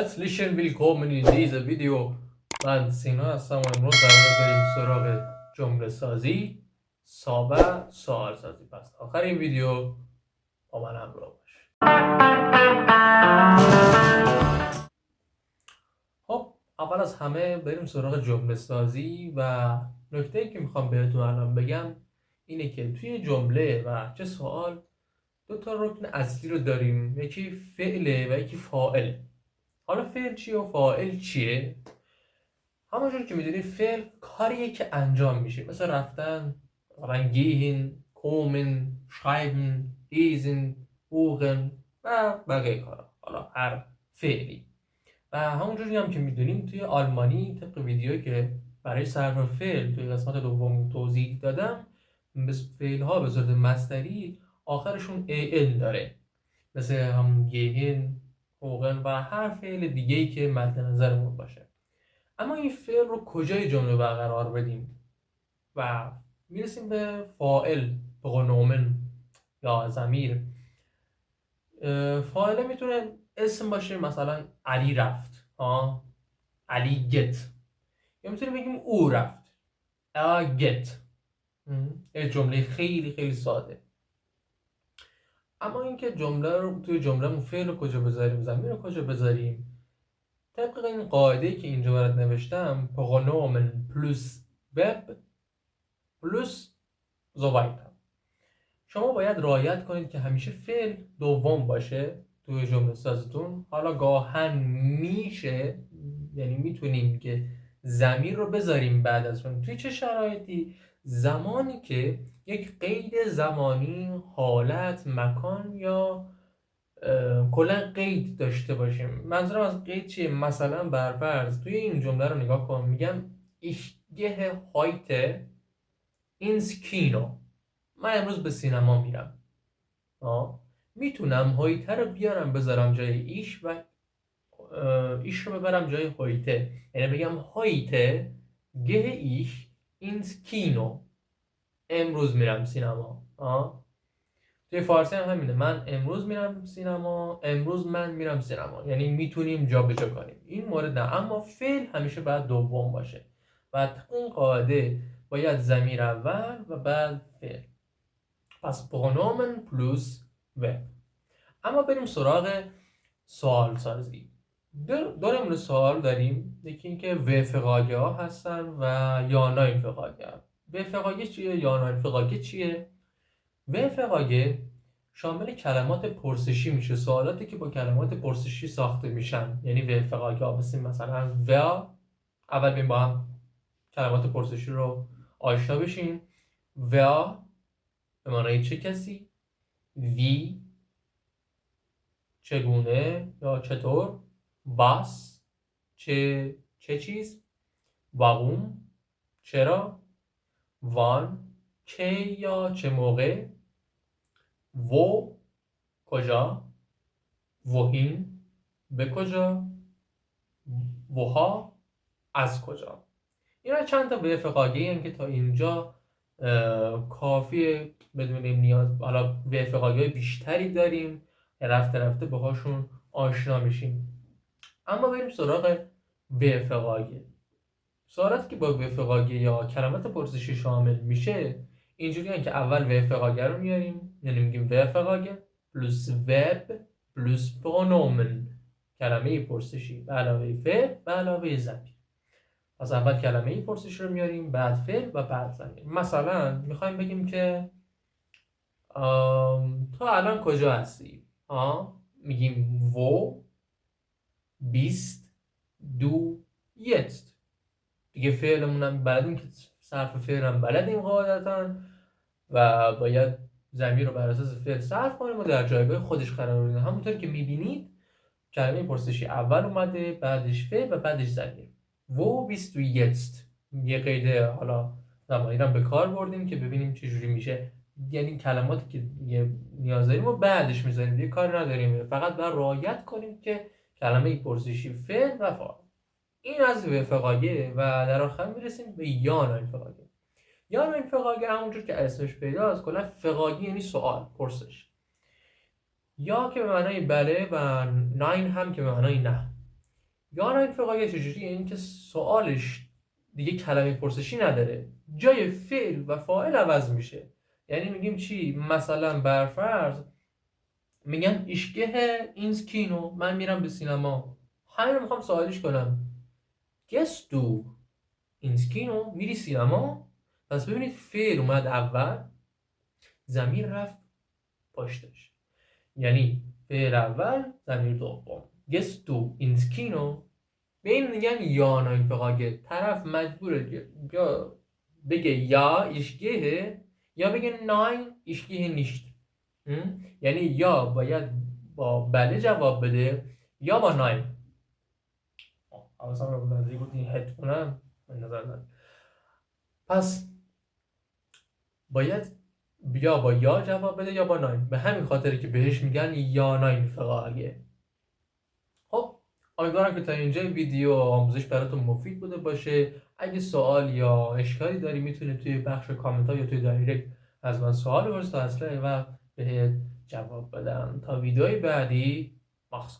Herzlichen willkommen in dieser Video. من سینا هستم و امروز قراره بریم سراغ جمله سازی و سوال سازی. پس آخر این ویدیو با من همراه باش. خب اول از همه بریم سراغ جمله سازی و نکته‌ای که میخوام بهتون الان بگم اینه که توی جمله و چه سوال دو تا رکن اصلی رو داریم، یکی فعله و یکی فاعل. حالا فعل چیه و فاعل چیه؟ همونجور که میدونید فعل کاریه که انجام میشه، مثل رفتن، gehen، kommen، schreiben، lesen، buchen و بقیه کارا. حالا هر فعلی. و همونجوری هم که میدونیم توی آلمانی طبق ویدیویی که برای صرف فعل توی قسمت دوم توضیح دادم، فعل ها به صورت مصدری آخرشون al داره، مثل هم gehen، کوغن و هر فعل دیگه‌ای که مد نظرمون باشه. اما این فعل رو کجای جمله برقرار بدیم؟ و میرسیم به فاعل، به نومن یا ضمیر. فاعل میتونه اسم باشه، مثلا علی رفت، علی گت، یا میتونه بگیم او رفت، گت. یه جمله خیلی خیلی ساده. اما اینکه جمله رو توی جمله فعل رو کجا بذاریم، ضمیر رو کجا بذاریم، طبق این قاعده‌ای که اینجا برات نوشتم، پرونومن پلوس وب پلوس زوایتر، شما باید رعایت کنید که همیشه فعل دوم باشه توی جمله سازتون. حالا گاهن میشه، یعنی میتونیم که ضمیر رو بذاریم بعد از اون. توی چه شرایطی؟ زمانی که یک قید زمانی، حالت، مکان یا کلا قید داشته باشیم. منظورم از قید چیه؟ مثلا برفرض توی این جمله رو نگاه کن، میگم ich gehe heute ins Kino، من امروز به سینما میرم. میتونم هایته رو بیارم بذارم جای ایش و ایش رو ببرم جای هایته، یعنی بگم هایته gehe ich ins Kino، امروز میرم سینما. توی فارسی هم همینه، من امروز میرم سینما، امروز من میرم سینما، یعنی میتونیم جا به جا کنیم. این مورد نه، اما فعل همیشه باید دوم باشه و این قاعده باید ضمیر اول و بعد فعل. پس پرونومن پلوس و. اما بریم سراغ سوال سازی. دو نمونه سوال داریم، یکی اینکه و فقاگه ها هستن و یا ناین فقاگه. و فقاگه چیه؟ یا ناین فقاگه چیه؟ و فقاگه شامل کلمات پرسشی میشه، سوالاتی که با کلمات پرسشی ساخته میشن، یعنی و فقاگه ها مثلا و. اول بیم با هم کلمات پرسشی رو آشنا بشیم. و به معنای چه کسی، وی چگونه یا چطور، باس چه چیز، واقوم چرا، وان کی یا چه موقع، و کجا، وهین به کجا، وها از کجا. اینا چند تا به فقاگی هم که تا اینجا کافیه بدونیم نیاز. حالا به فقاگی بیشتری داریم، رفته رفته باهاشون آشنا میشیم. اما بریم سراغ به فقاگی. سوالاتی که با به فقاگی یا کلمات پرسشی شامل میشه اینجوری هست که اول به فقاگی رو میاریم، یعنی میگیم به فقاگی پلوس وب پلوس پرونومن، کلمه پرسشی به علاوه فعل به علاوه ضمیر. پس اول کلمه پرسشی رو میاریم، بعد فعل و بعد ضمیر. مثلا میخوایم بگیم که تو الان کجا هستی؟ میگیم wo bist du jetzt. دیگه فعلمون هم بلدیم که صرف فعل هم بلدیم قاعدتا و باید ضمیر رو بر اساس فعل صرف کنیم و در جایگاه خودش قرار بدیم. همونطور که میبینید کلمه پرسشی اول اومده، بعدش فعل و بعدش ضمیر. wo bist du jetzt، یه قید حالا زمانی رو به کار بردیم که ببینیم چه جوری میشه، یعنی کلماتی که نیاز داریم و بعدش میذاریم، دیگه کار نداریم، فقط باید رعایت کنیم که کلمه پرسشی فعل و فاعل. این از و فقاگه و در آخر میرسیم به یا ناین فقاگه. یا ناین فقاگه همونجور که اسمش پیداست، کلا فقاگه یعنی سوال، پرسش. یا که به معنای بله و ناین هم که به معنای نه. یا ناین فقط چجوری؟ یعنی که سوالش دیگه کلمه پرسشی نداره، جای فعل و فاعل عوض میشه. یعنی میگیم چی؟ مثلا برفرض میگم ایشگه اینز کینو، من میرم به سینما. همین رو میخوام سوالش کنم، گست دو اینز کینو، میری سینما؟ پس ببینید فعل اومد اول، ضمیر رفت پشتش، یعنی فعل اول ضمیر دوم. گست دو اینز کینو، به این میگن یا ناین فقاگه. طرف مجبوره یا بگه یا ایشگیه یا بگه ناین ایشگیه نیشت. یعنی یا باید با بله جواب بده یا با ناین. حواسم رو بودن دیگه گفت این هدفونم من نظر دارم. پس باید یا با یا جواب بده یا با ناین، به همین خاطره که بهش میگن یا ناین فقاگه. خب امیدوارم که تا اینجا ویدیو آموزش براتون مفید بوده باشه. اگه سوال یا اشکالی داری میتونید توی بخش کامنت ها یا توی دایرکت از من سوال بپرس تا اصلا و بهت جواب بدم. تا ویدیوی بعدی، مخصوص